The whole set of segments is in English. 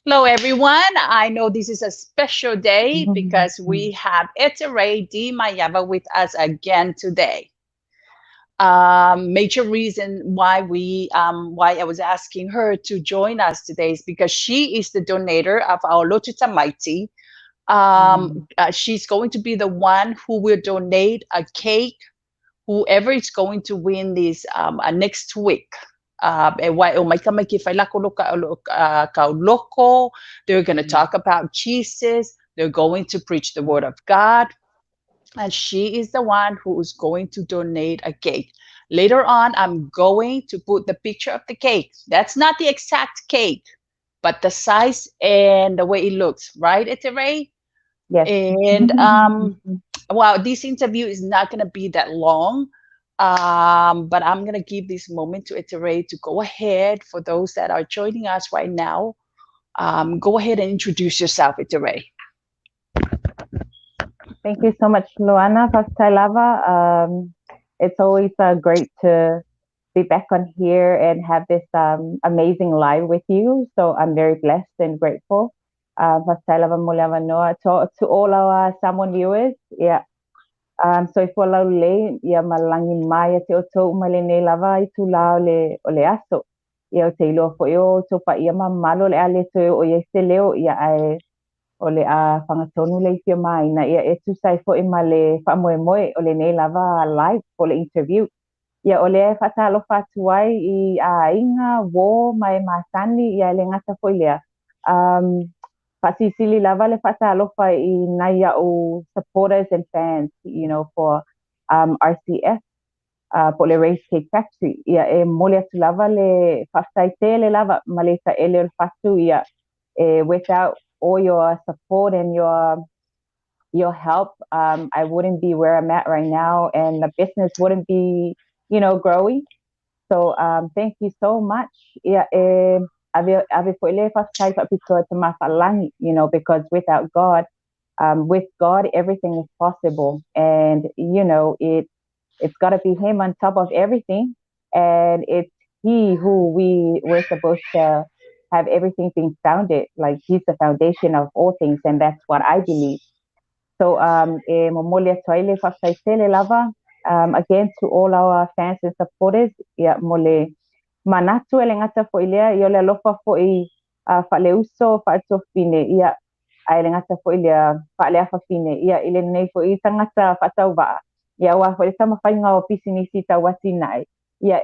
Hello, everyone. I know this is a special day because we have Eterei D Maiava with us again today. Major reason why I was asking her to join us today is because she is the donator of our Lotita Mighty. She's going to be the one who will donate a cake. Whoever is going to win this next week. They're going to talk about Jesus. They're going to preach the word of God. And she is the one who is going to donate a cake. Later on, I'm going to put the picture of the cake. That's not the exact cake, but the size and the way it looks, right, Eterei? Yes. And wow, this interview is not going to be that long, but I'm going to give this moment to Eterei to go ahead. For those that are joining us right now, go ahead and introduce yourself, Eterei. Thank you so much, Luana Pascailava. It's always great to be back on here and have this amazing live with you. So I'm very blessed and grateful. Pascailava Mulava Noa to all our Samoan viewers. Yeah. So if wala le ia malangi mai te o tō umalene lava I tu lao le o le aso. Ia o te ilo fo yo to pa ia mamalo le ale to o ye se leo ia ai o le a whangatonu le fia mai na ia e tu sai fo ima le whamoe moe o le nei lava live o le interview. Ia o le e whatalo whatuai I a inga wo mai masani ia le ngata fo lea. Pasisili lava le whatalofa I nai o supporters and fans, for RCF, po le Race Cake Factory. Ia e mole atu lava le whaktaite le lava ma le ta ele o whatu ia without all your support and your help, I wouldn't be where I'm at right now and the business wouldn't be, growing. So thank you so much. Yeah, because without God, with God, everything is possible. And, it's got to be Him on top of everything. And it's He who we're supposed to have everything being founded. Like He's the foundation of all things. And that's what I believe. So, again, to all our fans and supporters, yeah, mole manatu ele ngata fo ilea I ole alofa fo I whaleuso whaatofine ia a ele ngata fo ilea whaalea whawhine ia ile nei fo I tangata whatau waa ia wa fo le tama whainga o pisinisi tau wati nai ia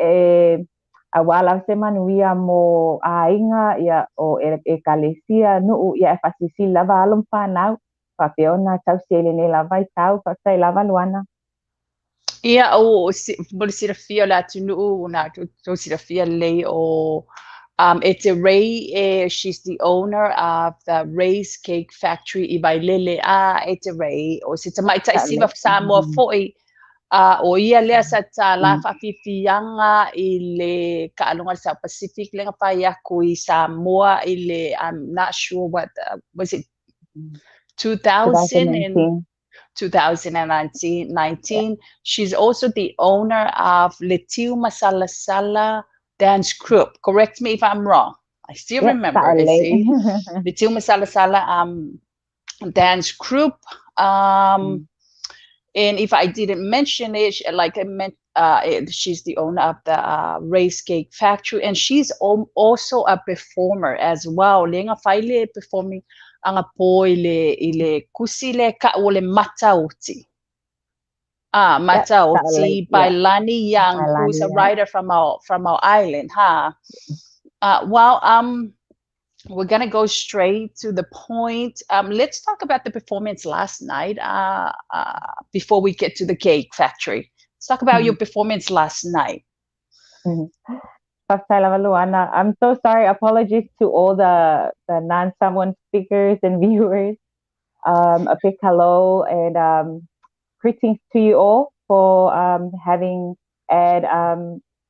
a wala se manuia mo a inga ia o e kalesia nuu ia e whasisi lava alum whanau whapeona tau se ele nei lava I tau whasai lava luana. Ia o mo le sirafia la tunu na to sirafia le o Eterei, she's the owner of the Race Cake Factory I Bailele a Eterei o se tamai tai siva Samoa foi o ia lea sa ta la whawhiwhianga I le kaalunga South Pacific le nga whai aku I Samoa I le I'm not sure what was it 2019. 2019. She's also the owner of Letiu Masala Sala Dance Group. Correct me if I'm wrong. I still remember. Letiu Masala Sala Dance Group. And if I didn't mention it, like I meant, she's the owner of the Race Cake Factory, and she's also a performer as well. Lenga faile performing anga po ile kusile ka ole matauti. Matauti by Lani Young, who's a writer from our island, huh? We're gonna go straight to the point. Let's talk about the performance last night before we get to the cake factory. Let's talk about your performance last night. I'm so sorry. Apologies to all the non-Samoan speakers and viewers. A big hello and greetings to you all for having and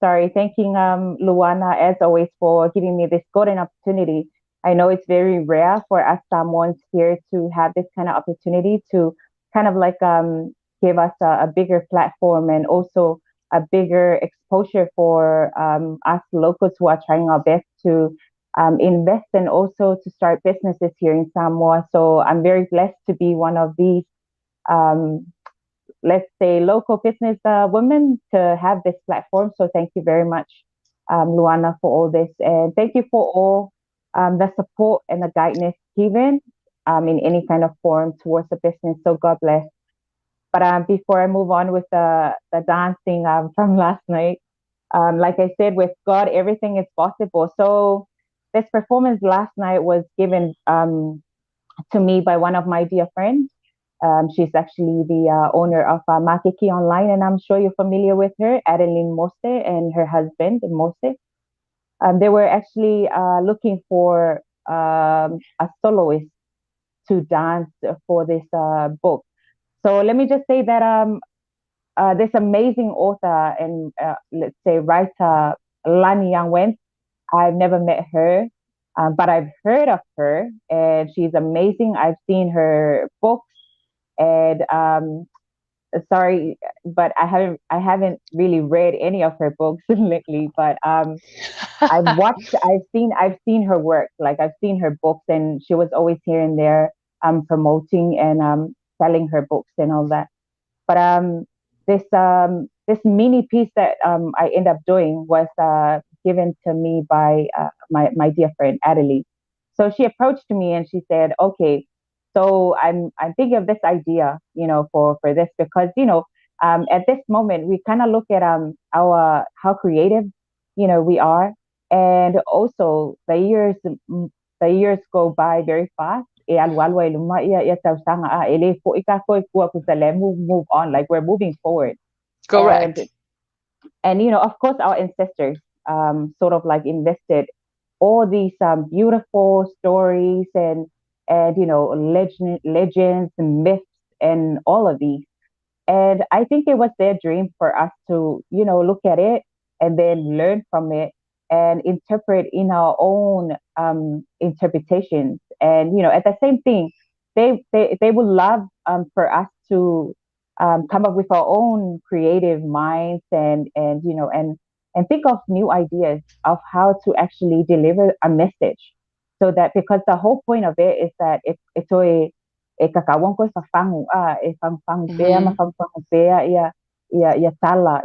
thanking Luana as always for giving me this golden opportunity. I know it's very rare for us Samoans here to have this kind of opportunity to kind of like give us a bigger platform and also a bigger exposure for us locals who are trying our best to invest and also to start businesses here in Samoa. So I'm very blessed to be one of these, um, let's say, local business women to have this platform. So thank you very much, Luana, for all this. And thank you for all the support and the guidance given in any kind of form towards the business. So God bless. But before I move on with the dancing from last night, like I said, with God, everything is possible. So this performance last night was given to me by one of my dear friends. She's actually the owner of Makiki Online, and I'm sure you're familiar with her, Adeline Mose, and her husband, Mose. They were actually looking for a soloist to dance for this book. So let me just say that this amazing author and let's say writer, Lani Yang Wen, I've never met her, but I've heard of her, and she's amazing. I've seen her books, and sorry, but I haven't really read any of her books lately. But I've seen her work. Like I've seen her books, and she was always here and there, promoting and selling her books and all that. But this mini piece that I end up doing was given to me by my dear friend Adelie. So she approached me and she said, "Okay, so I'm thinking of this idea, for this because at this moment we kind of look at our how creative we are, and also the years go by very fast. E alualo e luma ia tausanga ele po ika koe kua kusale move on, like we're moving forward. and Correct. and of course our ancestors sort of like invested all these beautiful stories and legends and myths and all of these, and I think it was their dream for us to, look at it and then learn from it and interpret in our own interpretations. And, at the same thing, they would love for us to come up with our own creative minds and think of new ideas of how to actually deliver a message. So that because the whole point of it is that it's e kakawang ko sa fangu e fang pea ma Mm-hmm. fang pea ia tala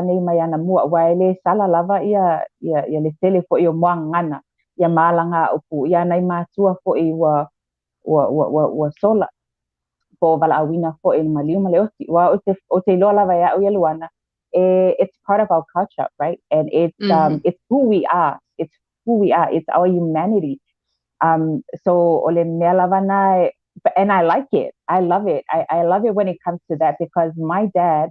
nei mai ana mua waile sala lava ia le tele fo i moangana ia malanga upu ia nei matua fo i wa sola po vala awina fo i maliu male wa o te lo lava ia o ia luana. It's part of our culture, right? And Mm-hmm. it's who we are. It's who we are. It's our humanity. So ole melavana, and I like it. I love it. I love it when it comes to that because my dad,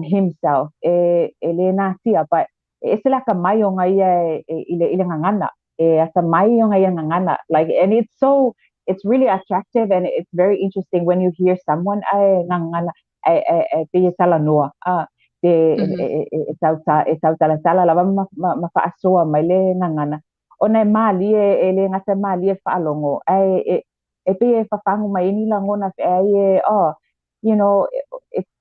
himself, elena tia, but it's like a mayo ngaya ile ngangana, asa mayo ngaya ngangana. Like, and it's really attractive and it's very interesting when you hear someone ay ngangana ay te sala noa Mm-hmm. sauta la sala lava mafaasoa mai le ngangana ona mali ele ngata mali e whaalongo ai e pe e whafangu mai ni langona ai oh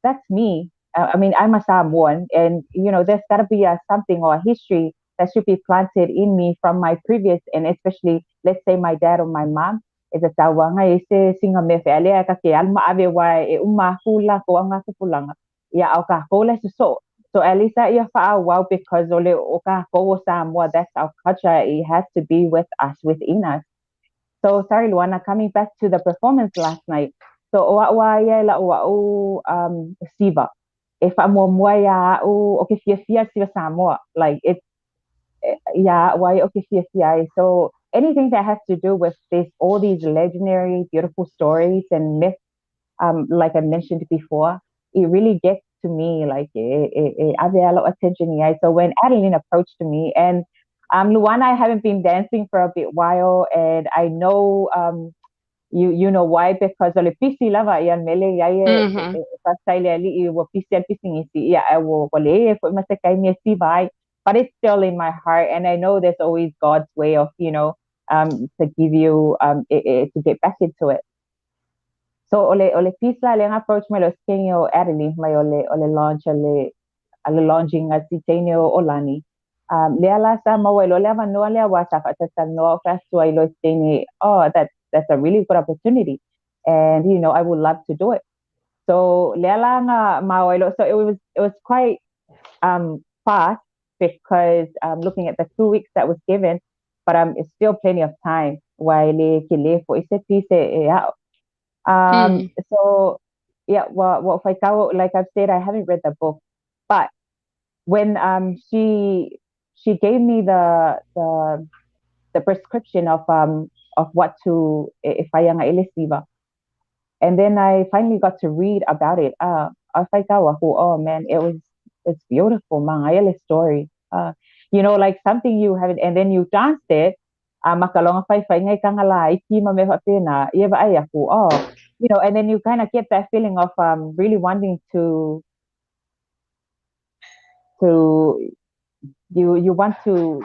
that's me. I mean, I'm a Samoan, and there's got to be something or a history that should be planted in me from my previous, and especially, let's say, my dad or my mom. Is a tawanga e se singa me whaalea ka ke alma ave wai e uma hula ko anga se pulanga. Ia au ka kole so. So at least that ia wow because ole o ka ko Samoa, that's our culture. It has to be with us, within us. So sorry, Luana, coming back to the performance last night. So o ia la o Siva. If I'm ya o ke fia Siva Samoa, like it's yeah, why okay fia. So anything that has to do with all these legendary, beautiful stories and myths, like I mentioned before, it really gets to me. Like I have a lot of attention. Yeah. So when Adeline approached me, and Luana, I haven't been dancing for a bit while, and I know you know why, because ole pisi lava yan mele ya Mm-hmm. pasai ali I wo pisi al pisi ngisi ya I wo ole ko masakai mi si vai, but it's still in my heart, and I know there's always God's way of to give you to get back into it. So ole pisa le approach me lo skenyo Adeline my ole launch ale launching at Sitenio Olani. Leala sa mawelo le manoa le wasa fa no fa so ilo thingy. Oh, that's a really good opportunity, and I would love to do it. So leala nga mawelo. So it was quite fast because looking at the 2 weeks that was given, but it's still plenty of time. While for yeah. Mm. So yeah, well, if like I've said, I haven't read the book, but when she gave me the prescription of what to if I yang ilisiva, and then I finally got to read about it. Oh man, it's beautiful, Mangayala story. Like something you haven't, and then you danced it. Makalonga fai ngay kangala ikima me na iba ay ako. Oh, and then you kind of get that feeling of really wanting to you want to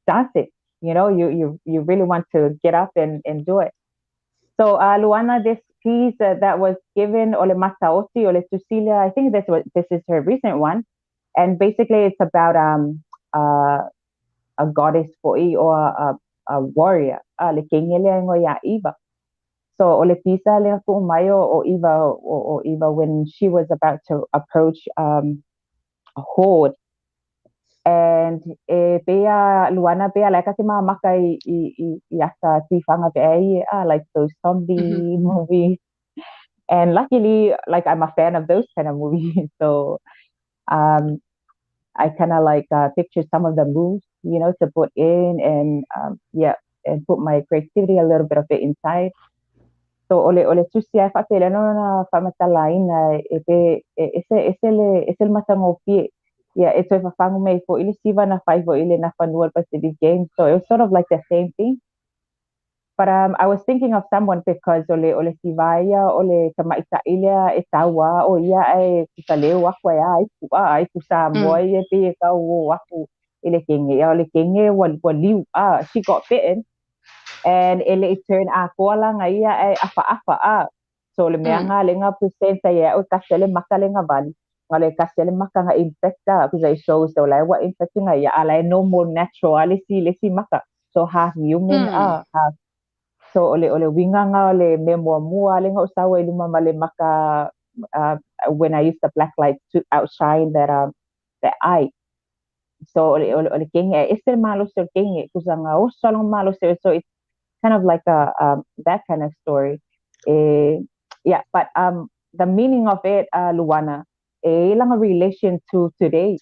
dance it. You really want to get up and do it. So, Luana, this piece that was given Ole Mataosi, Ole Tusilia, I think this is her recent one, and basically it's about uh, a goddess foi or a warrior. Le kengele ngo ya Eva. So Ole Pisa le kumayo o Eva or Eva when she was about to approach a horde. And Bea Luana Bea like kasi maka yasa tifanga be like those Mm-hmm. zombie movies. And luckily, like I'm a fan of those kind of movies, so um, I kind of like picture some of the moves, to put in, and yeah, and put my creativity a little bit of it inside. So ole susia fa pele no na fa matalain na ese le matangopi. Yeah, it's if a fangu me for ilisiva na five or ile na fanual Pacific game. So it was sort of like the same thing. But I was thinking of someone because ole si vaya ole kamaita ilia itawa o ia ai kusaleu wakwa ya ai kusa Mm. moy pe ka wo waku ile kenge waliu she got bitten and ele turn a kola nga ia ai afa so le Mm. meanga le nga presenta ya o kasele makale nga bali ngale kasele maka nga infecta because I shows so like what infecting nga ya ala no more natural lesi maka so half human Mm. half. So ole winga nga ole memo mua le nga usawa iluma male maka when I use the black light to outshine that eye. So ole kenge este malo so kenge kusanga o salong malo so it's kind of like a that kind of story. Yeah, but the meaning of it, Luana, lang a relation to today.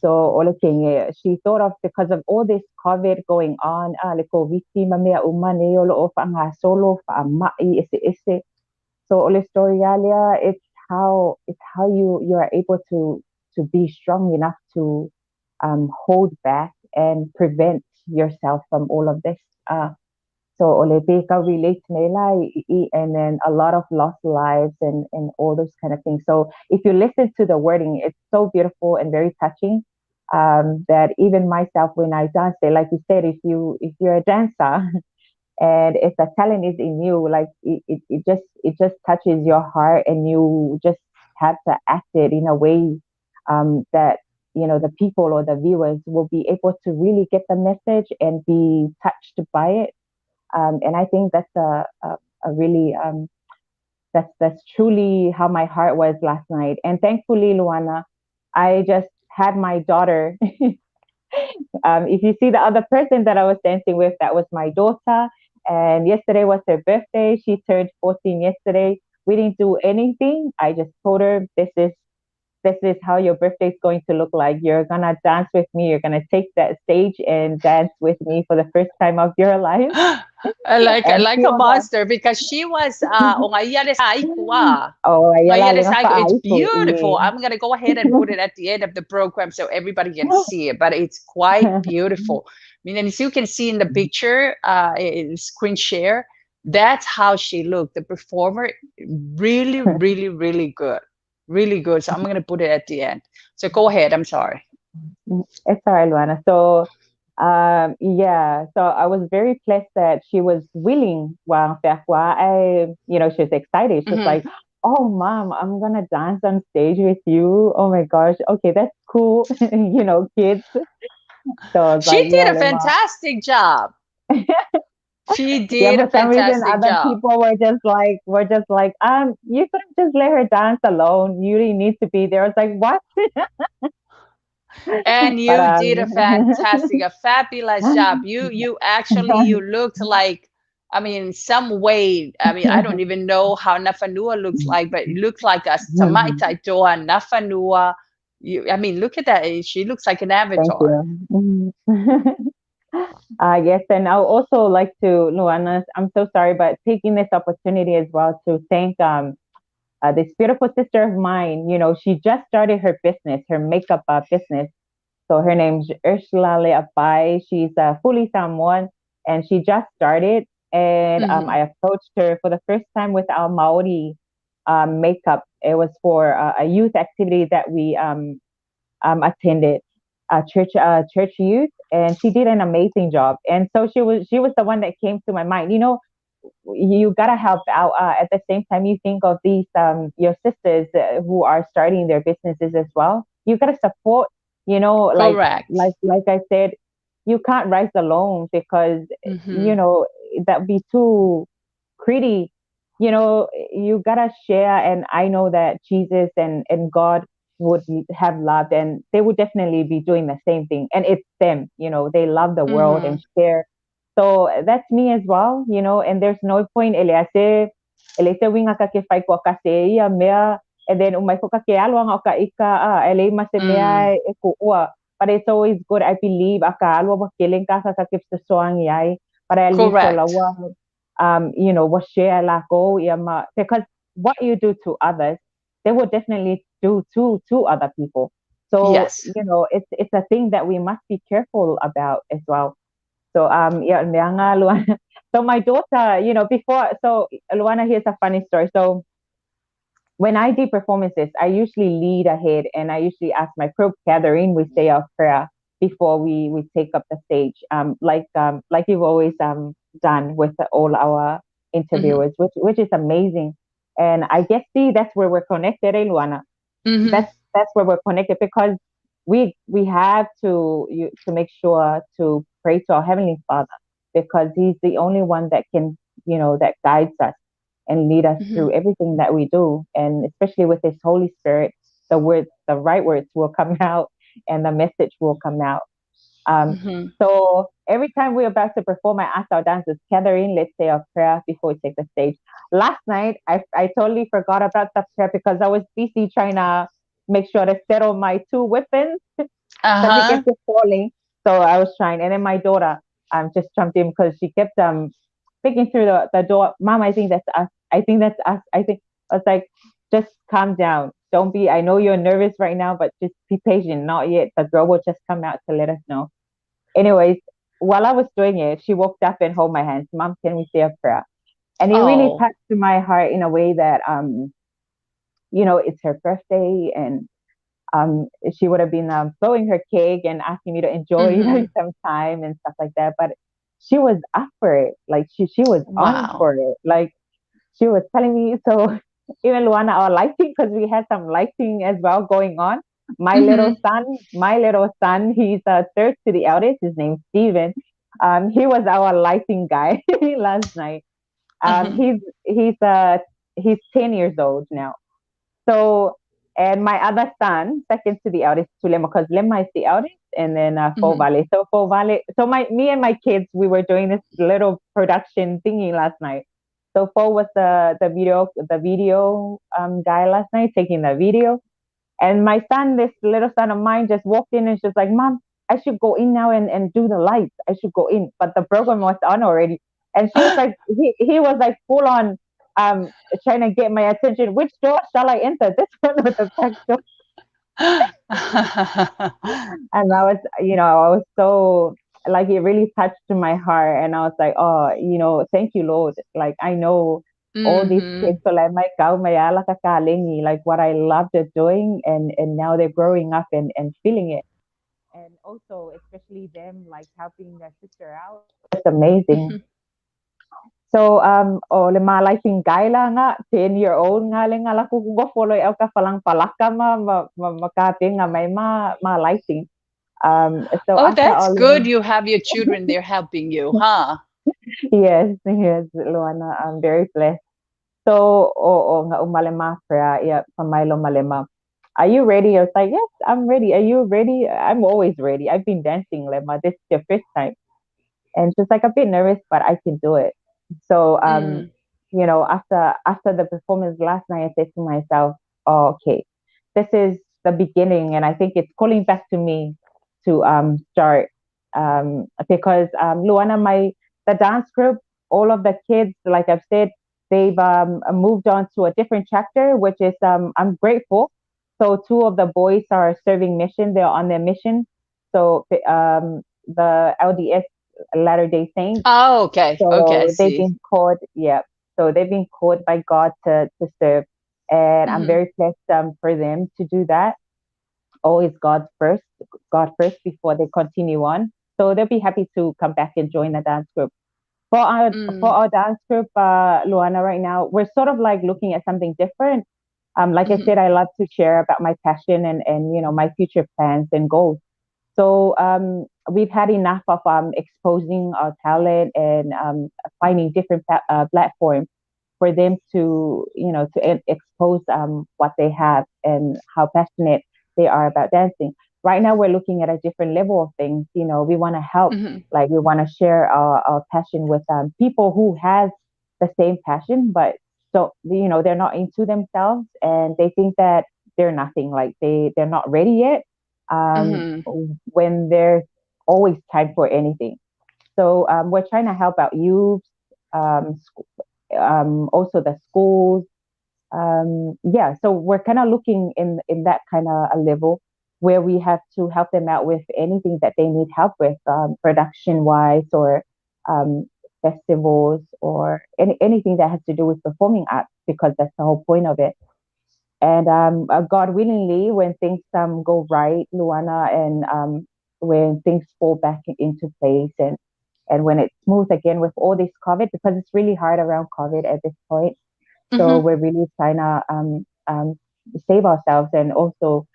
So ole kenge she thought of because of all this COVID going on, le COVID mamea umane olo of anga solo fa mai ese. So ole story it's how you are able to be strong enough to hold back and prevent yourself from all of this. So Olympica relates nila and then a lot of lost lives and all those kind of things. So if you listen to the wording, it's so beautiful and very touching. That even myself when I dance, like you said, if you're a dancer and if the talent is in you, like it just touches your heart and you just have to act it in a way that the people or the viewers will be able to really get the message and be touched by it. And I think that's a really that's truly how my heart was last night. And thankfully, Luana, I just had my daughter. If you see the other person that I was dancing with, that was my daughter. And yesterday was her birthday. She turned 14 yesterday. We didn't do anything. I just told her, this is how your birthday is going to look like. You're gonna dance with me. You're gonna take that stage and dance with me for the first time of your life. And Like she a was monster because she was o aikua. oh, yala linga pa It's aiko beautiful. I'm going to go ahead and put it at the end of the program so everybody can see it, but it's quite beautiful. I mean, and as you can see in the picture, in screen share, that's how she looked. The performer, really, really, really good. Really good. So I'm going to put it at the end. So go ahead. I'm sorry. It's all right, Luana. So, yeah, so I was very blessed that she was willing. Wow, she was excited. She was Mm-hmm. like, "Oh, mom, I'm gonna dance on stage with you. Oh my gosh, okay, that's cool." Kids. So I was She like, did "Yeah, a fantastic job. She yeah." did a For some reason, fantastic other job. people were just like, you could have just let her dance alone. You didn't need to be there. I was like, what? And But you did a fabulous job. You actually you looked like, I mean, some way. I mean, I don't even know how Nafanua looks like, but it looks like a Tamaitaitoa Nafanua. I mean, look at that. She looks like an Thank avatar. you. Yes, and I would also like to, Luana, I'm so sorry, but taking this opportunity as well to thank this beautiful sister of mine. She just started her business, her makeup business. So her name's Ursula Leapai. She's fully Samoan, and she just started. And Hmm. I approached her for the first time with our Maori makeup. It was for a youth activity that we attended, church youth, and she did an amazing job. And so she was the one that came to my mind. You gotta help out. At the same time, you think of these your sisters who are starting their businesses as well. You gotta support. Like Correct. I said, you can't rise alone because you Hmm. know that'd be too greedy. You gotta share, and I know that Jesus and God would have loved, and they would definitely be doing the same thing. And it's them. They love the world Hmm. and share. So that's me as well. And there's no point ele te winga ka ke whai kua ka se ia mea, and then umai ko ka ke aloa nga o ka ika ele ma se Mm. mea e ku ua. But it's always good, I believe, aka aloa wa keleng ka ke sa soangi ai, para at least o Correct. lawa, wa share la ko ia because what you do to others, they will definitely do to other people. So, Yes. it's a thing that we must be careful about as well. So yeah, nga, Luana. So my daughter, before, so Luana, here's a funny story. So when I do performances, I usually lead ahead, and I usually ask my group gathering, we say our prayer before we take up the stage. Like you've always done with all our Hmm. interviewers, which is amazing. And I guess, see, that's where we're connected, Luana. Hmm. That's where we're connected, because we have to make sure to pray to our heavenly Father, because He's the only one that can, that guides us and lead us Hmm. through everything that we do. And especially with His Holy Spirit, the right words will come out, and the message will come out. um, Hmm. so every time we're about to perform, I ask our dancers, Catherine, let's say a prayer before we take the stage. Last night, I totally forgot about the prayer because I was busy trying to make sure to settle my two weapons because it Uh-huh. kept falling. So I was trying, and then my daughter just jumped in because she kept picking through the door. Mom, I think that's us. I think that's us. I was like, just calm down. Don't be. I know you're nervous right now, but just be patient. Not yet. The girl will just come out to let us know. Anyways, while I was doing it, she walked up and held my hands. Mom, can we say a prayer? And it really Oh. touched my heart in a way that it's her birthday, and she would have been blowing her cake and asking me to enjoy Hmm. some time and stuff like that. But she was up for it. Like she was on Wow. for it. Like she was telling me. So even Luana, our lighting, because we had some lighting as well going on. Hmm. My little son, he's third to the eldest. His name's Steven. He was our lighting guy last night. Um, Hmm. he's he's uh he's 10 years old now. So, and my other son, second to the eldest, to Lema, because Lema is the eldest, and then Hmm. Fovale. So Fovale, so me and my kids, we were doing this little production thingy last night. So Fo was the video guy last night, taking the video. And my son, this little son of mine, just walked in and she's like, "Mom, I should go in now and do the lights. I should go in." But the program was on already. And she was like, he was like full on um trying to get my attention. Which door shall I enter? This one or the back door? And I was so, like, it really touched my heart. And I was like, oh, thank you, Lord. Like, I know all these kids, Hmm. so like my kau may ala kakalingi, like what I loved at doing, and now they're growing up and feeling it. And also, especially them like helping their sister out. It's amazing. So o le malaking gaila nga 10-year-old nga le nga laku go follow el ka falang palaka makating nga may ma lighting. So Oh, after that's all good. You have your children there helping you, huh? yes, yes, Luana, I'm very blessed. So, oo nga umalema fra yeah, pamailo malema. Are you ready? I was like, yes, I'm ready. Are you ready? I'm always ready. I've been dancing, Lema. This is the fifth time. And she's like a bit nervous, but I can do it. So, Mm, after the performance last night, I said to myself, oh, okay, this is the beginning, and I think it's calling back to me to start because Luana, my the dance group, all of the kids, like I've said, they've moved on to a different chapter, which is I'm grateful. So two of the boys are serving mission; they're on their mission. So the LDS Latter Day Saints. oh, okay. Okay, I So they've see. been called, yeah. So they've been called by God to serve, and I'm Hmm. very blessed for them to do that. Always God first before they continue on. So they'll be happy to come back and join the dance group. For Mm, our dance group, Luana, right now we're sort of like looking at something different. Like I hmm. said, I love to share about my passion and my future plans and goals. So we've had enough of exposing our talent and finding different platforms for them to, to expose what they have and how passionate they are about dancing. Right now, we're looking at a different level of things. We want to help, Hmm. like we want to share our passion with people who has the same passion, but so they're not into themselves and they think that they're nothing, like they're not ready yet um, Hmm. when there's always time for anything. So we're trying to help out youth, also the schools. Yeah, so we're kind of looking in that kind of a level where we have to help them out with anything that they need help with, production wise or um, festivals or anything that has to do with performing arts because that's the whole point of it. And God willingly, when things go right, Luana, and when things fall back into place and when it's smooth again with all this COVID, because it's really hard around COVID at this point. So Hmm. we're really trying to save ourselves and also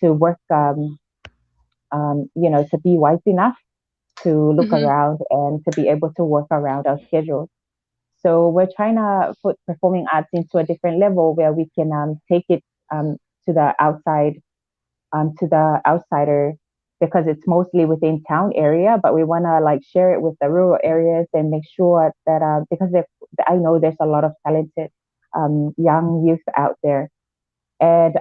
to work, to be wise enough to look Hmm. around and to be able to work around our schedule. So we're trying to put performing arts into a different level where we can take it um, to the outside, to the outsider, because it's mostly within town area, but we want to like share it with the rural areas and make sure that because I know there's a lot of talented young youth out there, and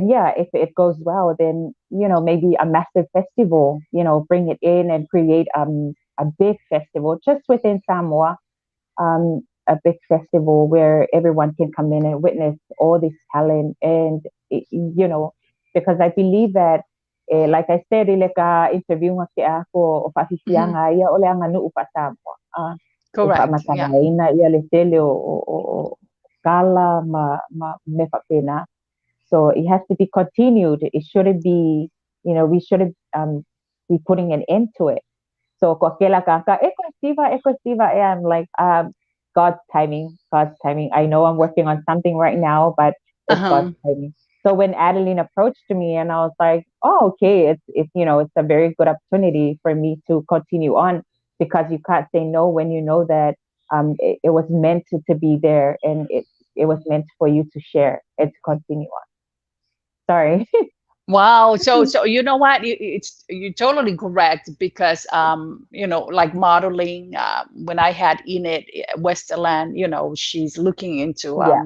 yeah, if it goes well, then maybe a massive festival, bring it in and create a big festival just within Samoa, a big festival where everyone can come in and witness all this talent. And, because I believe that, like I said, ileka interview nga kaya ako o Hmm. pasisiyanga, iya ole ang anu upasamo. Upa Correct. Yeah. matangay na iya lesele o kala me papena. So it has to be continued. It shouldn't be, we shouldn't be putting an end to it. So kokela kaka, eko Steva, and I'm like, God's timing, God's timing. I know I'm working on something right now, but it's God's Uh-huh. timing. So when Adeline approached me and I was like, oh, okay, it's a very good opportunity for me to continue on because you can't say no when you know that it was meant to be there and it was meant for you to share and to continue on. Sorry. Wow. So you know what? You're totally correct because like modeling. When I had Enid Westerland, she's looking into Yeah.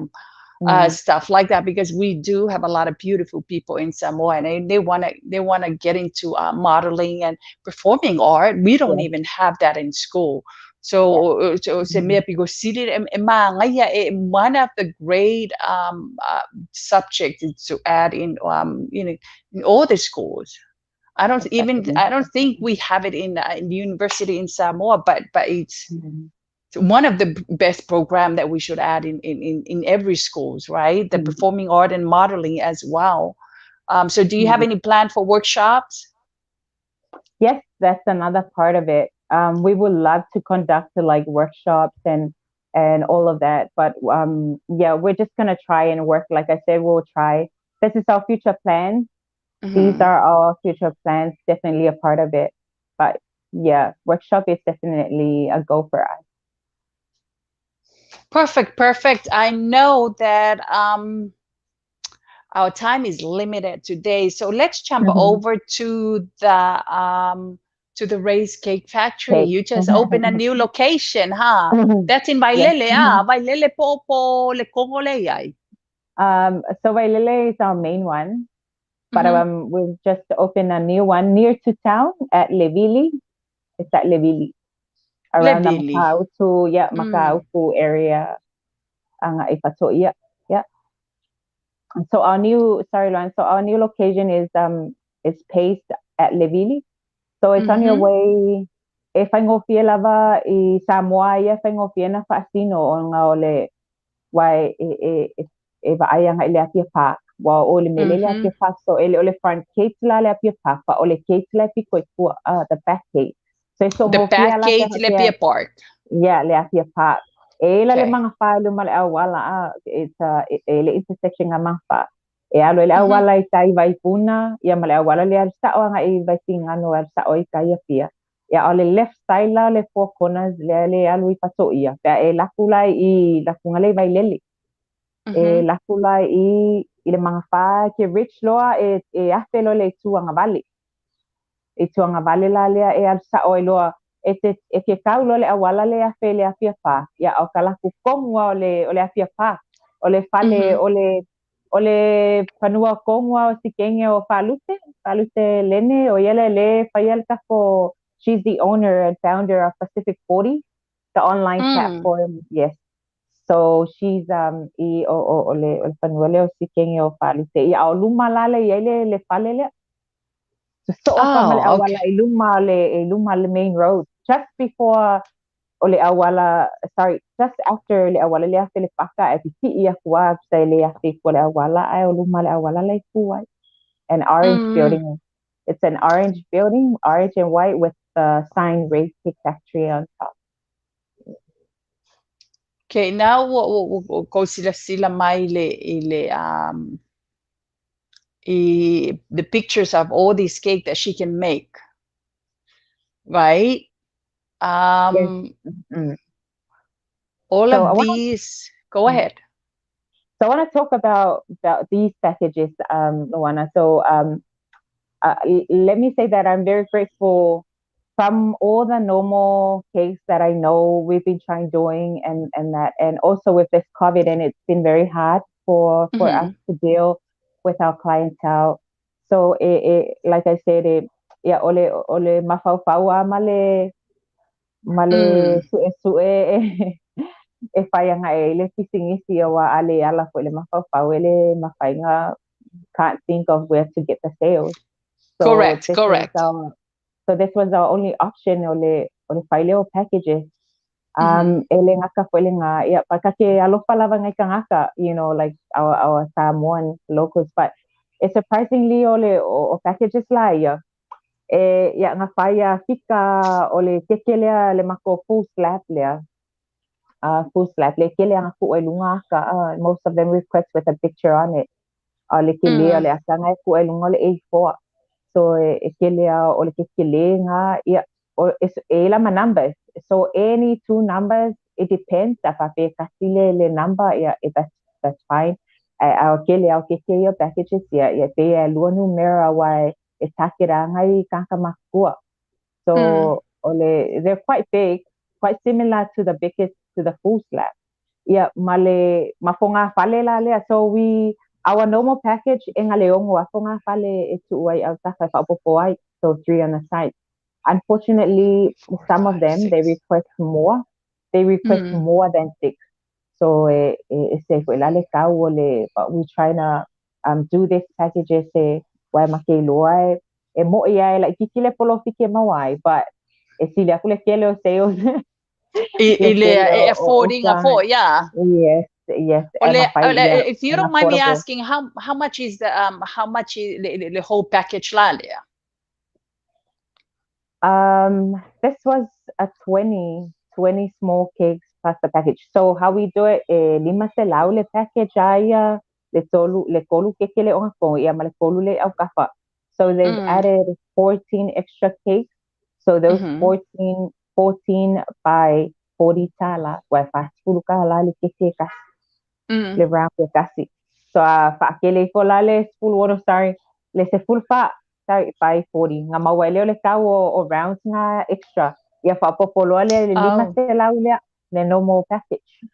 Mm-hmm. stuff like that because we do have a lot of beautiful people in Samoa and they wanna get into modeling and performing art. We don't Yeah. even have that in school. Yeah. So se Mm-hmm. mea pigo siri ngaya one of the great subjects to add in all the schools. Exactly. I don't think we have it in the university in Samoa, but it's Mm-hmm. one of the best program that we should add in every schools, right? The Mm-hmm. performing art and modeling as well. So do you have Mm-hmm. any plan for workshops? Yes, that's another part of it. We would love to conduct like workshops and all of that. But yeah, we're just gonna try and work. Like I said, we'll try. This is our future plans. These Mm-hmm. are our future plans. Definitely a part of it. But yeah, workshop is definitely a go for us. Perfect, perfect. I know that our time is limited today, so let's jump Mhm. over to the Ray's Cake Factory. Okay. You just opened a new location, huh? That's in Yes. Wailele, Wailele po le Kongolei. So Wailele is our main one, but Mm-hmm. we've just opened a new one near to town at Levili. It's at Levili, around the Levili. Makautu, yeah, Mm. Makautu area. Ang Ipato, yeah, yeah. So our new, sorry, Lauren. So our new location is based at Levili. So it's on your Mm-hmm. way. E whaingofie lava I Samoa ia whaingofie na whaasino o ngā ole wai e vaai anga i le apia park. Wa o le mele le Mm-hmm. apia park. So ele ole front gate la le apia park. Pa ole gate la pi koe kua, the back gate. So e so The ngofie back ala te gate le Pia Park. yeah, le apia park. E la le Okay. mga wha luma le awala it's le intersection nga mga wha. E alo le Mm-hmm. awala I tai vai puna, ia ma le awala le ar sa o nga I vai tingano ar sa o I kai apia. Ia o le left side la le four corners le alu I pato ia. Pea e laku lai I laku ngale vai lele. E Mm-hmm. laku lai I le mga wha ke rich loa e afe lo le tuanga vale. E tuanga vale la lea e ar sa o I loa e ke kau lo le awala le afe le afia pa. Ia o ka laku kongua o le afia pa. O le fale Mm-hmm. o le panua kongua o sikenge o falute lene o yele le fayel tako. She's the owner and founder of Pacific 40, the online Mm. platform. Yes. So she's I o le panua le o sikenge o falute. Ia o luma lale le fale le so ofa male Oh, awala okay. I luma le main road just before ole awala sorry just after le awala le afe le paka e piti ia kua sai le afe ko le awala ai o luma le awala le kua an orange Mm. building. It's an orange building, orange and white with the sign Race Cake Factory on top. Okay, now ko sila mai the pictures of all these cake that she can make, right? Yes. Um, Mm. all So of these. Go mm. ahead. So I want to talk about these packages, Luana. So let me say that I'm very grateful from all the normal cakes that I know we've been trying doing and that and also with this COVID and it's been very hard for us Mm-hmm. to deal with our clientele. So like I said yeah ole mafaufaua male Mm. su'e e whai anga le pisingisi o wa ale ala ko le mafaufaua le mawhainga can't think of where to get the sales. So Correct, correct. this was our only option o le whaileo packages. Mm-hmm. Ele ngaka pwele nga, yeah, pakake alofa lava ngai ka ngaka, like our Samoan locals, but it's surprisingly o packages la ia. Ya nga whaia fika o le kekelea le mako full slap lea. Full slap le kelea nga ku e lunga ka, most of them request with a picture on it. Le kelea Mm. le asanga ku e lunga le A4. So kelea o le kekele nga, yeah, or it's ma numbers. So any two numbers, it depends. If I pay kasile le number, yeah, that's fine. I'll kele au keke your packages, yeah, yeah, pay a lua numero why it's takira ngai kanka makua. Mm. So ole, they're quite big, quite similar to the biggest to the full slab. Yeah, male mafonga fale la lea. So our normal package en leongo afonga fale e tu ai au taka fa popo ai. So three on the side. Unfortunately, some of them they 6. request more. They request Mm. more than six. So say for lale kau ole, but we trying to do this package say why make loai e mo ia like kikile polo fike mawai, but e sile akule kele o sales le kele o Affording, sang. afford, yeah. Yes, yes, Ole, MFI, yeah, if you and don't mind me affordable. asking, how much is the whole package la? This was a 20 small cakes plus the package. So how we do it, lima se lau le package aya, le kolu keke le onga ko, ia ma le kolu le au kafa. So they've added 14 extra cakes. So those 14 by 40 tala, wai whātikulu ka la le keke kasi, le round le kasi. So whaakele ko la le spulu oro, sorry, le se full fa, sorry, by 40. Nga mawai leo le kau o rounds nga extra. Ia whaapopoloa le lima se lau lea, le normal package.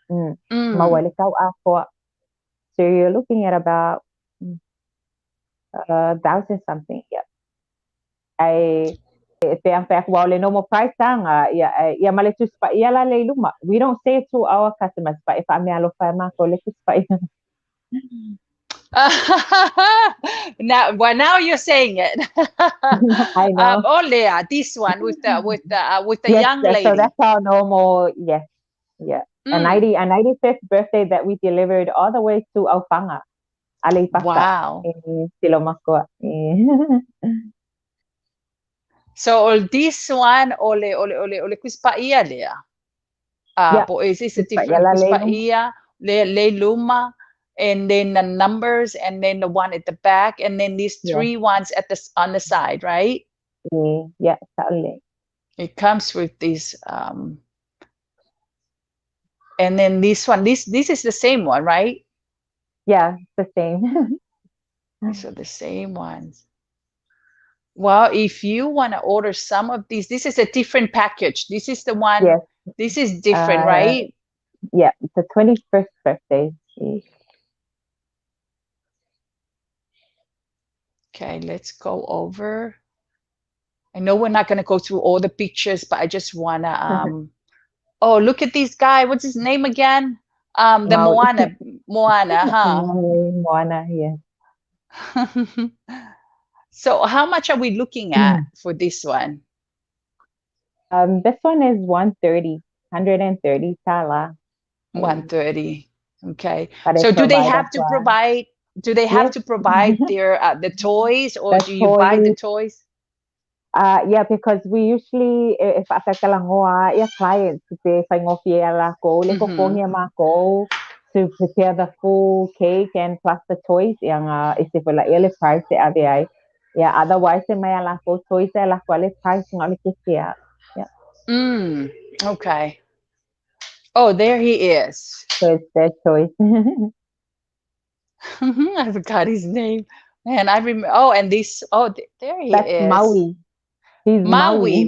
Mawai le kau a koa. So you're looking at about 1,000 something, yeah. Well, le normal price tanga, ia male tu spa ia la le luma. We don't say it to our customers, but if I'm alo fa ma ko le tu spa. Now you're saying it. I know. Lea, this one with the yes, young lady. So that's our normal. Yes, yeah. A 95th birthday that we delivered all the way to Aufanga, Alipasa. Wow. In Silomacoa. So this one ole kuspaia lea. Is this a different kuspaia le luma, and then the numbers, and then the one at the back, and then these three ones on the side, right? Yeah, totally. It comes with this and then this one, this is the same one, right? Yeah, it's the same. These are the same ones. Well, if you want to order some of these, this is a different package. This is the one. Yes. This is different, right? Yeah, it's the 21st birthday. Okay, let's go over. I know we're not going to go through all the pictures, but I just want to oh, look at this guy. What's his name again? The Moana, huh? Moana, yes. So how much are we looking at for this one? This one is 130 tala. 130. Okay. But so do they have to provide? Do they have to provide their the toys, or do you buy the toys? Yeah, because we usually, if akakalangoa, clients, te whaingofia la ko, le kokongia ma ko, to prepare the full cake and plus the toys, yang isipula ele price te aviai. Yeah, otherwise te mai la ko toys te la ko le price ngale kisia. Yeah. Okay. Oh, there he is. So it's their choice. I forgot his name. Man, I remember. Oh, and this. Oh, there he That's is. Maui. He's Maui.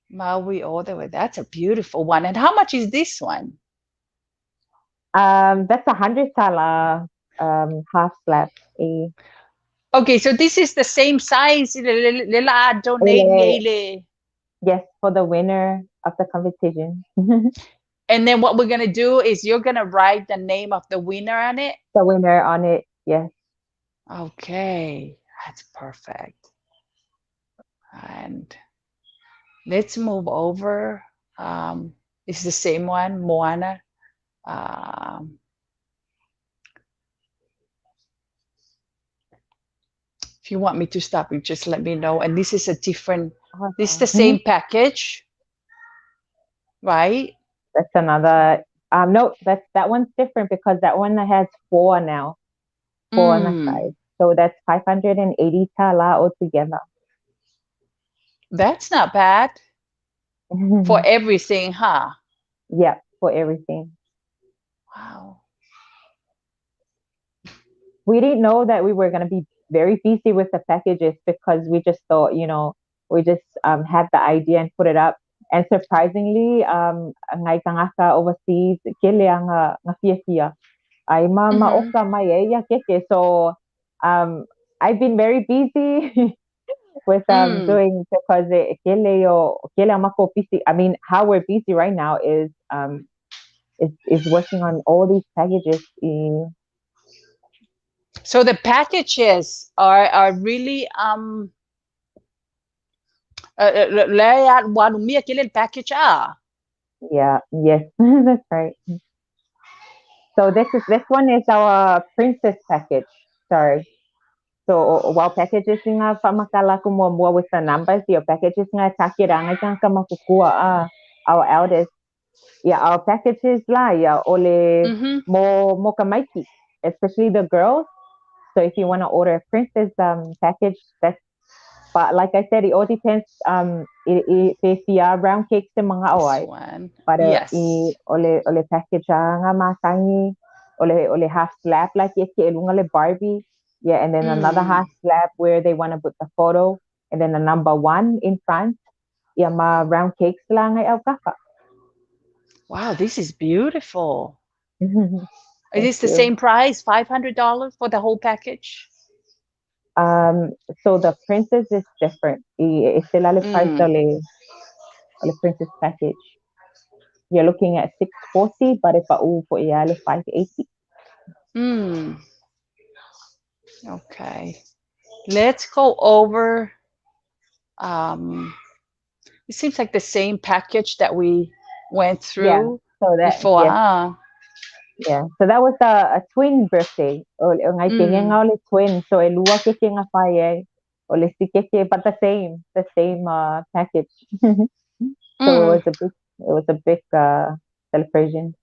Maui all the way. That's a beautiful one. And how much is this one? That's 100 tala half slab. Okay, so this is the same size. Yes, for the winner of the competition. And then what we're going to do is you're going to write the name of the winner on it? The winner on it, yes. Okay, that's perfect. And let's move over. It's the same one, Moana. If you want me to stop, you just let me know. And this is a different, this is the same package, right? That's another, no, that one's different because that one has 4 now, 4 on the side. So that's 580 tala altogether. That's not bad for everything, huh? Yeah, for everything. Wow. We didn't know that we were going to be very busy with the packages because we just thought, we just had the idea and put it up. And surprisingly, ngai kangaka overseas, kele nga fia. Ay mama oka mai ya keke. So I've been very busy with doing because kele mako busy. I mean, how we're busy right now is working on all these packages. So the packages are really package. Yeah, yes, that's right. So this one is our princess package. Sorry. So while packages nga whamakala ko mua with the numbers, your packages nga takiranga kang kamakukua our eldest. Yeah, our packages la ya ole mo kamaiki, especially the girls. So if you want to order a princess package, that's but like I said, it all depends if you are round cakes sa mga away. One. Para Yes. ole package nga masangi ole half slab like yake ole Barbie. Yeah, and then another half slab where they want to put the photo, and then the number one in front. Yeah, ma round cakes lang ay alkafa. Wow, this is beautiful. Is Thank this the you. same price, $500 for the whole package? So the princess is different. Still price ole princess package. You're looking at 640, but if I for iyali 580. Okay. Let's go over. It seems like the same package that we went through before, huh? Yeah. So that was a twin birthday. O ngay kanya nga ulit twin. So luwa kike nga paye. Ulit si kike, but the same package. So it was a big celebration.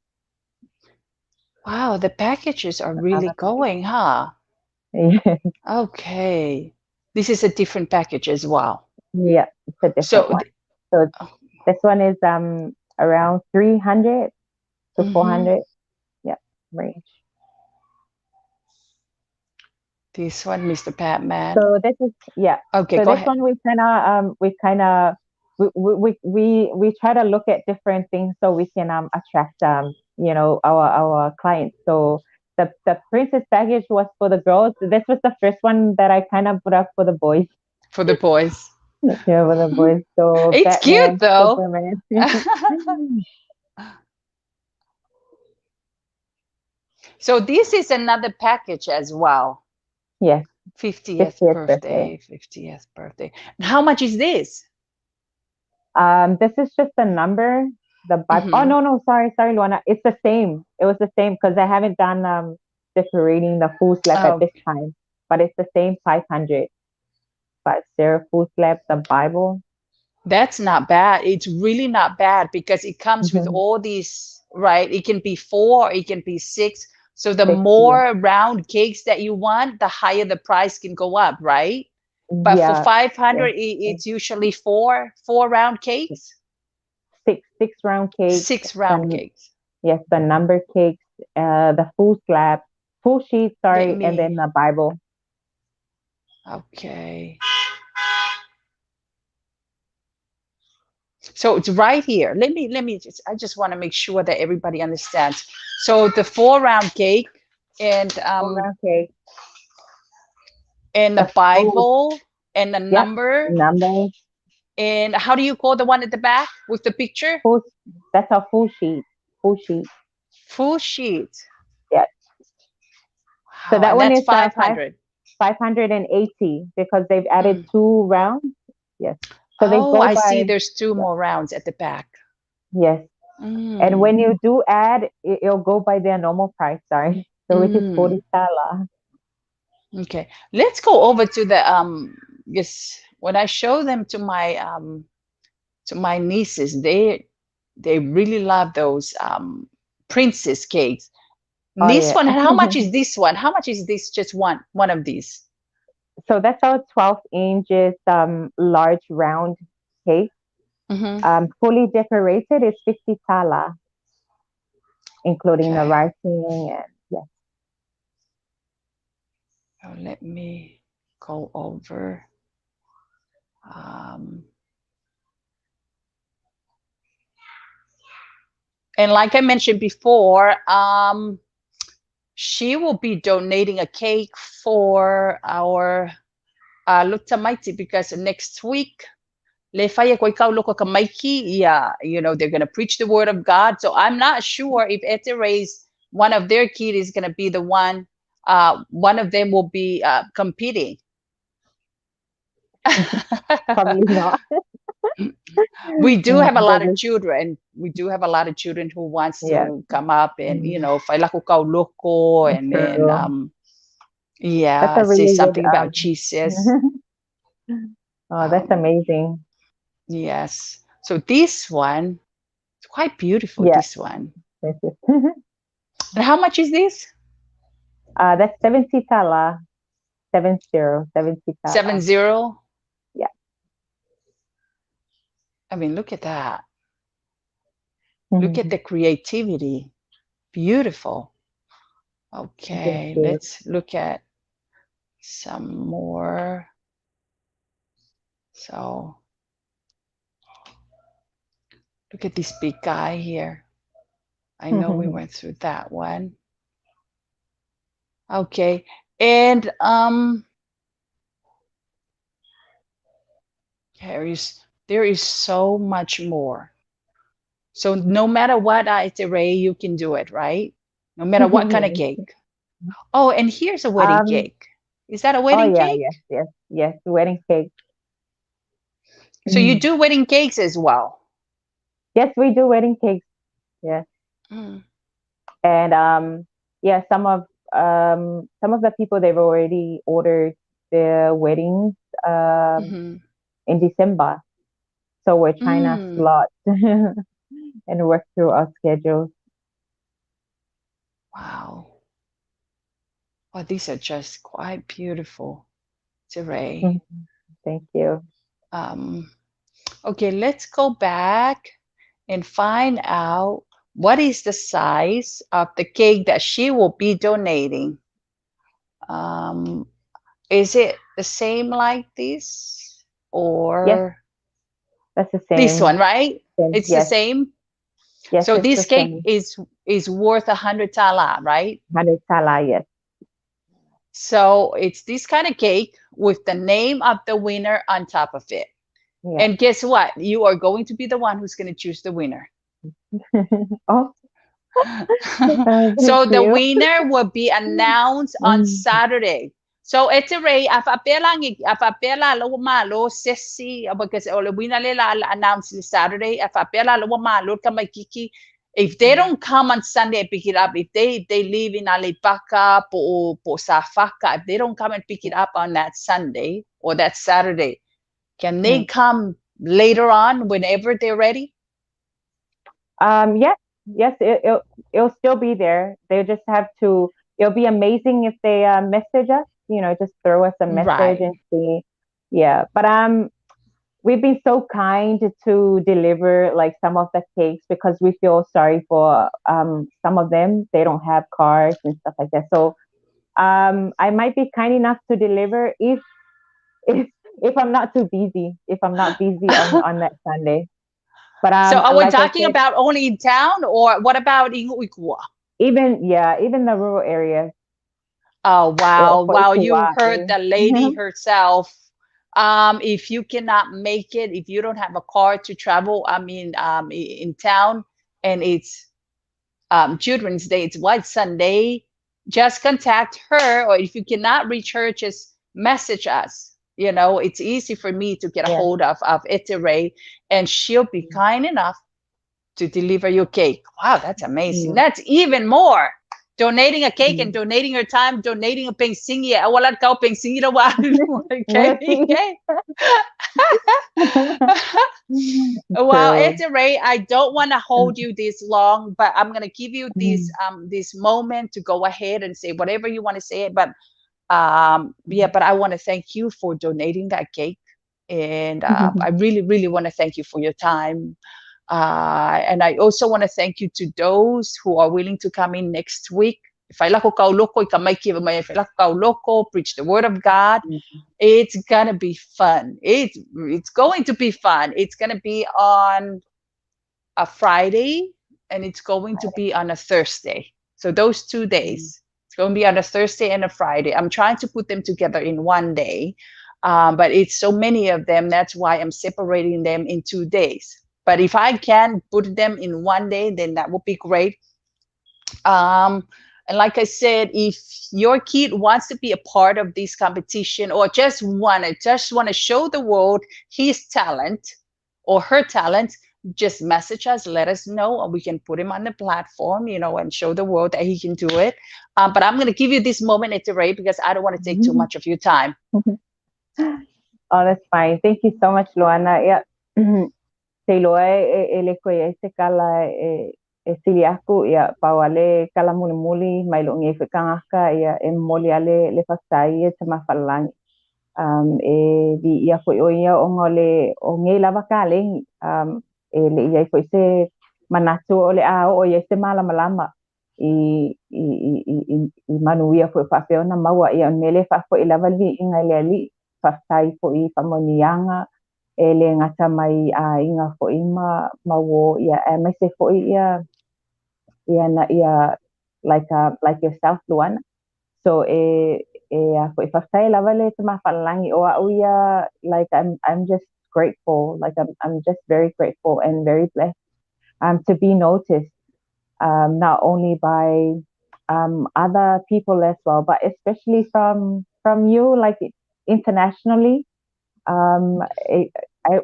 Wow, the packages are really going, huh? Yeah. Okay. This is a different package as well. Yeah, it's a different one. So this one is around 300 to 400. Yeah, range. This one, Mr. Patman. So this is Okay, so go this ahead. one we try to look at different things so we can attract our clients. So the princess package was for the girls. This was the first one that I kind of put up for the boys. For the boys. Yeah, for the boys. So it's Batman, cute though. Superman. So this is another package as well. Yes. 50th birthday. 50th birthday. And how much is this? This is just a number. The Bible. Oh no, sorry, Luana. It's the same. It was the same because I haven't done decorating the full slab at this time. But it's the same 500. But Sarah full slab, the Bible. That's not bad. It's really not bad because it comes with all these, right? It can be 4, it can be 6. So the more round cakes that you want, the higher the price can go up, right? But for 500, it's usually four round cakes. Six round cakes. 6 round cakes. Yes, the number cakes, the full slab, full sheet, and then the Bible. Okay. So it's right here. Let me I just want to make sure that everybody understands. So the 4 round cake and 4 round cake. And the Bible and the number. And how do you call the one at the back with the picture? That's a full sheet. Full sheet. Full sheet. Yes. Wow, so that one is 500. 580 because they've added 2 rounds. Yes. So they go I see. There's 2 more rounds at the back. Yes. And when you do add, it'll go by their normal price. Sorry. So which is 40 tala. Okay. Let's go over to the yes. When I show them to my nieces, they really love those princess cakes. This one, how much is this one? How much is this? Just one of these? So that's our 12 inches large round cake. Fully decorated is 50 tala, including the writing and yes. Oh, let me go over. And like I mentioned before, she will be donating a cake for our Lutamaiti because next week, they're going to preach the word of God. So I'm not sure if Eterei's one of their kids is going to be the one of them will be competing. Probably not. We do have a lot of children. We do have a lot of children who wants to come up and, faila ko kau loko and then That's Yeah, a say really good something about Jesus. oh, that's Um, amazing. yes. So this one, it's quite beautiful, Yeah, this one. this is And how much is this? that's 70 tala, 70 tala. 70. Yeah. I mean, look at that. Look at Thank the creativity. Beautiful. Okay, you. let's look at some more. So look at this big guy here. I know we went through that one. Okay. And there is so much more. So no matter what iterate, you can do it, right? No matter what kind of Yes. cake. Oh, and here's a wedding Um. cake. Is that a Oh wedding yeah. cake? Yes. Yes. Yes. Wedding cake. So you do wedding cakes as well. Yes, we do wedding cakes. Yes. Mm, And yeah, some of the people they've already ordered their weddings um mhm. in December. So we're trying to Mm, slot and work through our schedules. wow. Oh, these are just quite beautiful. Ray. Mhm. Thank you. Um, okay, let's go back and find out what is the size of the cake that she will be donating. Um, is it the same like this Yes, or that's the this same. one, right? Same. It's the Yes, same. yes, So it's this the cake same. is worth 100 tala, right? Hanutala, yes. So it's this kind of cake with the name of the winner on top of it. Yeah. And guess what? You are going to be the one who's going to choose the winner. Oh, thank So the you. winner will be announced on Mm, Saturday. So Eterei, afapela lo malo sesi because o le winner le la announce Saturday. Afapela lo malo kamakiki. If they don't come on Sunday and pick it up, if they leave in Alipaka po Safaka, if they don't come and pick it up on that Sunday or that Saturday, can they mm. come later on whenever they're ready? Yes, yes, it'll still be there. They just have to. It'll be amazing if they message us. Just throw us a message Right, and see. Yeah, but we've been so kind to deliver like some of the cakes because we feel sorry for some of them. They don't have cars and stuff like that. So I might be kind enough to deliver if if I'm not too busy. If I'm not busy on that Sunday. But so are we like I talking said, about only in town or what about in Uikua? even the rural areas Oh, wow. for Wow. You heard Ikuwa. the lady herself. If you cannot make it, if you don't have a car to travel, I mean, in town and it's Children's Day, it's White Sunday, just contact her. Or if you cannot reach her, just message us. It's easy for me to get a Yeah. hold of Eterei, and she'll be kind enough to deliver your cake. Wow, that's amazing. Mm, That's even more. Donating a cake and mm. donating your time, donating a pengsingi. Wala ka pengsingi na Merci. okay. Well, True. Ray, I don't want to hold you this long, but I'm gonna give you this Mm, this moment to go ahead and say whatever you want to say. But yeah, mm. but I want to thank you for donating that cake, and I really, really want to thank you for your time. And I also want to thank you to those who are willing to come in next week. If I lako kauloko, if I lako kauloko, preach the word of God. It's gonna be fun. It's going to be fun. It's gonna be on a Friday and it's going to be on a Thursday. So those 2 days. It's going to be on a Thursday and a Friday. I'm trying to put them together in one day, but it's so many of them. That's why I'm separating them in 2 days. But if I can put them in one day, then that would be great. And like I said, if your kid wants to be a part of this competition or just want to show the world his talent or her talent, just message us, let us know, and we can put him on the platform, and show the world that he can do it. But I'm going to give you this moment, Eterei, because I don't want to take too much of your time. Oh, that's fine. Thank you so much, Luana. Yeah. Te loa ele koe se kala sili aku ia pauale kala muli muli mai lo nge whekangaka ia moli ale le whasai te mawhalangi. Di ia koe o ia o ngole o nge lava ka lengi. Le ia koe se manatu o le ao o ia se malama lama. I manu ia koe whawheona maua ia mele whawho I lava li inga le ali. Whasai ko I whamonianga. Le ngata mai inga fo ima mawo ia mai se fo ia na ia like yourself Luana. So fo I lava le te mawhalangi o au ia like I'm just grateful, like I'm just very grateful and very blessed to be noticed not only by other people as well, but especially from you, like internationally. I,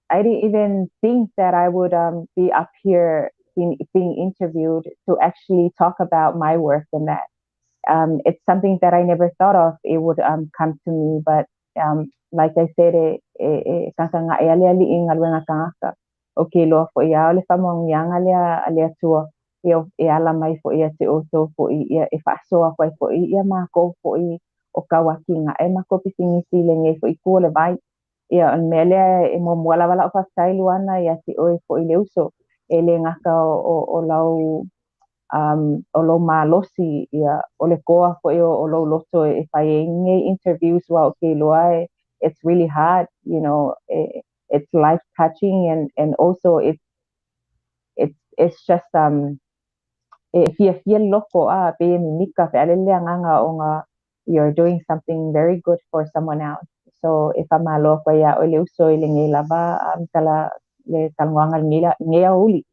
I didn't even think that I would be up here being interviewed to actually talk about my work and that. It's something that I never thought of it would come to me, but like I said, kakanga e ale ali inga luenga kangaka. Okay, loa fo ia ole whamongianga lea tua. E ala mai fo ia te oto fo ia e whaasoa koe fo ia mako fo I o kawakinga e mako pisingi sile nge fo I kua vai. Ia on mele e mo wala wala o whasai Luana ia te oe fo I le uso. E le ngaka o lau o lo malosi ia o le koa fo o lo loto e whai nge interviews wa okay loa it's really hard, it's life touching and also it's just fia loko pe minika fe ale nganga o nga you're doing something very good for someone else. So if I'm malo ko ya o le uso ile nge lava kala le talwanga nge uli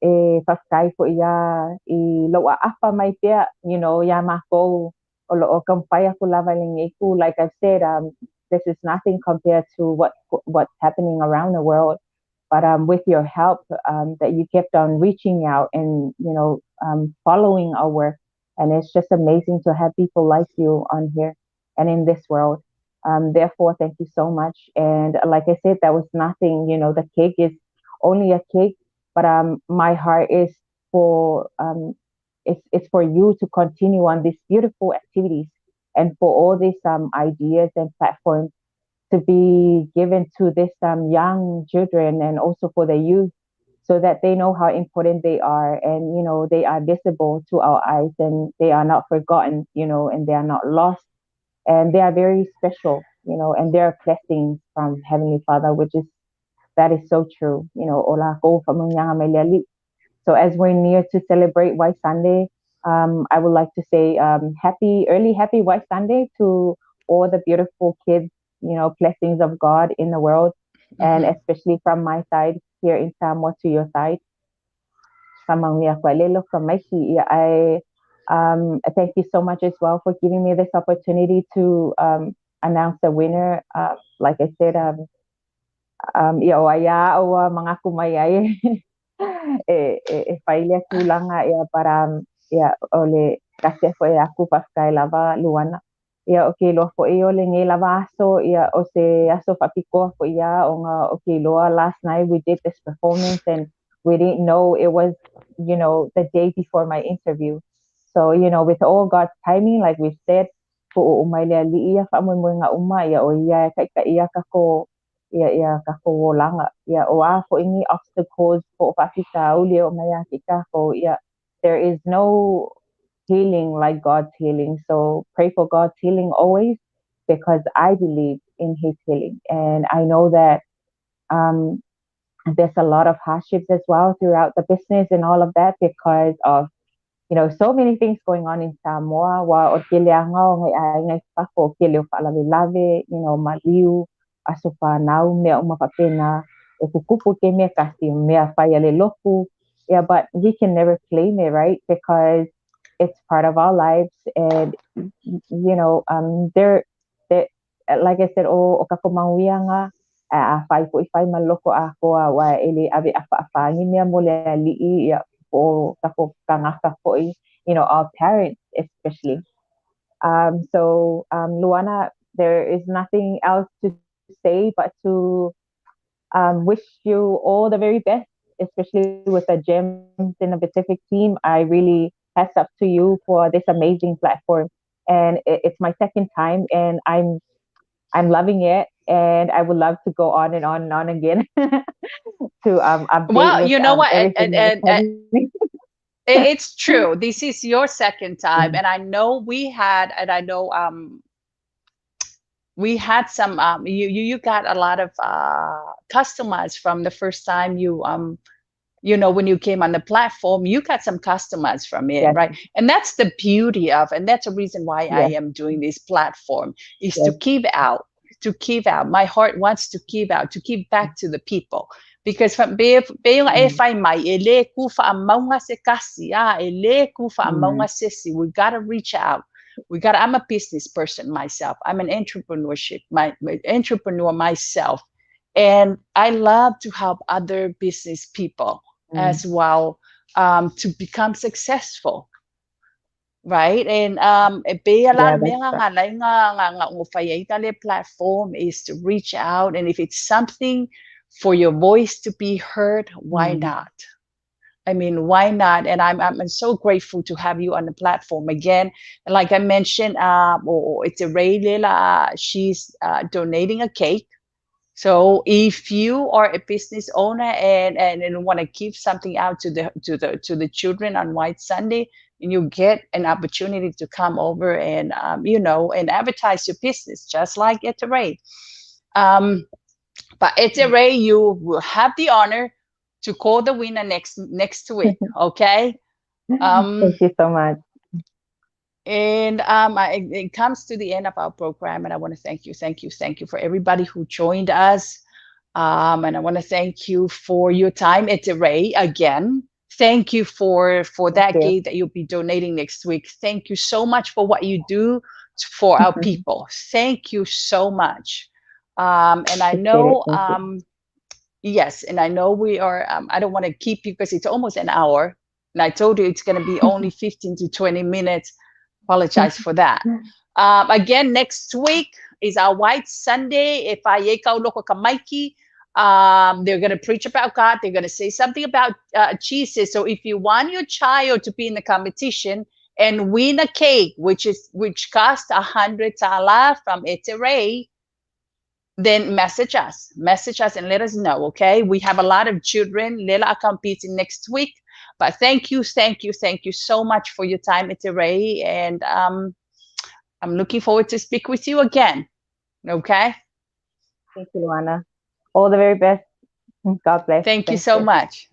e whaskai fo ia I loa apa mai pia, ia mako o lo o kampai aku lava ku, like I said, this is nothing compared to what's happening around the world. But with your help, that you kept on reaching out and, following our work. And it's just amazing to have people like you on here and in this world. Therefore, thank you so much. And like I said, that was nothing, the cake is only a cake, but my heart is for it's for you to continue on these beautiful activities and for all these ideas and platforms to be given to this young children and also for the youth so that they know how important they are and they are visible to our eyes and they are not forgotten and they are not lost and they are very special and they are blessings from Heavenly Father, which is that is so true. Ola ko famanyanga meleli. So as we're near to celebrate White Sunday, I would like to say happy White Sunday to all the beautiful kids, blessings of God in the world, and especially from my side here in Samoa to your side. From Mikey, I thank you so much as well for giving me this opportunity to announce the winner. Like I said, ia o ia o mga kumayay faile kulanga ia para ia ole kasi fo ia ku paskai lava Luana ia okay lo fo ia ole nge lava aso ia o se aso papiko fo ia o nga okay lo last night we did this performance and we didn't know it was the day before my interview. So with all God's timing, like we said, po umaila li ia fa mo nga uma ia o ia ka ia ka ko ia ka ko langa ia o a fo ingi obstacles fo pasita uli o maya kita ko ia there is no healing like God's healing. So pray for God's healing always because I believe in his healing and I know that there's a lot of hardships as well throughout the business and all of that because of so many things going on in Samoa. Wa o ke leanga o ngai whako ke leo whaalawe maliu, aso whanau, mea o mawhapena, e kukupu ke mea kasi, mea whai ale loku. Yeah, but we can never claim it, right? Because it's part of our lives. And, there, like I said, o kako manguianga, whai po I whai maloko a koa wa ele ave awhaawangi mea mo le ali'i ia po tako kangaka po I, our parents especially. So, Luana, there is nothing else to say but to wish you all the very best, especially with the Gems in the Pacific team. I really hats up to you for this amazing platform. And it's my second time and I'm loving it. And I would love to go on and on and on again to update Well, with you know what? everything that is happening. It's true. This is your second time, and I know we had some you got a lot of customers from the first time when you came on the platform. You got some customers from it, Yes, right? And that's the beauty of, and that's a reason why I yes, am doing this platform, is yes. to give out. My heart wants to give out, to give back to the people. Because from be e fai mai ele ku fa maunga se kasi ele ku fa maunga se si, we got to reach out. I'm a business person myself. I'm an my entrepreneur myself. And I love to help other business people as well, to become successful, right? And Yeah, that's right. platform is to reach out, and if it's something for your voice to be heard, why not? I mean, why not? And I'm so grateful to have you on the platform again. And like I mentioned, it's a Ray Lila. She's donating a cake. So if you are a business owner and want to give something out to the children on White Sunday, and you get an opportunity to come over and and advertise your business, just like Eterei. But Eterei, you will have the honor to call the winner next week. Okay. Thank you so much. And it comes to the end of our program, and I want to thank you for everybody who joined us. And I want to thank you for your time, Eterei, again. Thank you for Thank that you. gate that you'll be donating next week. Thank you so much for what you do for our people. Thank you so much. And I Appreciate it. know, Thank you. yes, and I know we are, I don't want to keep you because it's almost an hour. And I told you it's going to be only 15 to 20 minutes. Apologize for that. Again, next week is our White Sunday. If I loko kamaiki, they're going to preach about God. They're going to say something about Jesus. So if you want your child to be in the competition and win a cake, which cost $100 from Eterei, then message us and let us know. Okay, we have a lot of children. Lela are competing next week. But thank you so much for your time, Eterei, and I'm looking forward to speak with you again. Okay. Thank you, Luana. All the very best. God bless. Thank you Thank so you. much.